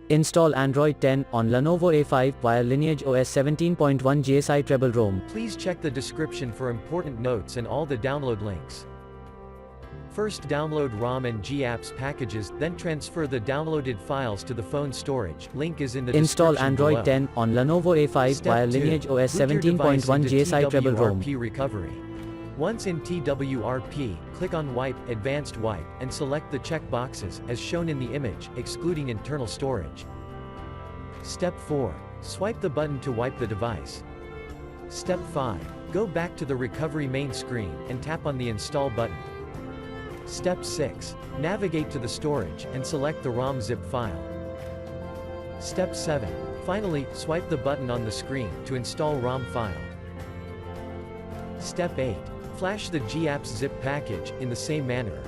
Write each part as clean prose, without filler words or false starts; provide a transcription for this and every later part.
Install Android 10 on Lenovo A5 via LineageOS 17.1 GSI Treble ROM. Please check the description for important notes and all the download links. First download ROM and GApps packages, then transfer the downloaded files to the phone storage. Link is in the Install description Android below. 10 on Lenovo A5 Step via 2. LineageOS Boot your 17.1 device into GSI Treble ROM. TWRP recovery. Once in TWRP, click on Wipe, Advanced Wipe, and select the check boxes, as shown in the image, excluding internal storage. Step 4. Swipe the button to wipe the device. Step 5. Go back to the recovery main screen, and tap on the Install button. Step 6. Navigate to the storage, and select the ROM zip file. Step 7. Finally, swipe the button on the screen, to install ROM file. Step 8. Flash the GApps zip package, in the same manner.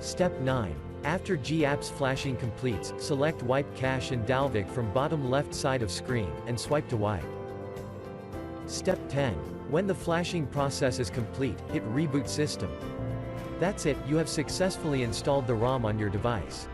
Step 9. After GApps flashing completes, select Wipe Cache and Dalvik from bottom left side of screen, and swipe to wipe. Step 10. When the flashing process is complete, hit Reboot System. That's it, you have successfully installed the ROM on your device.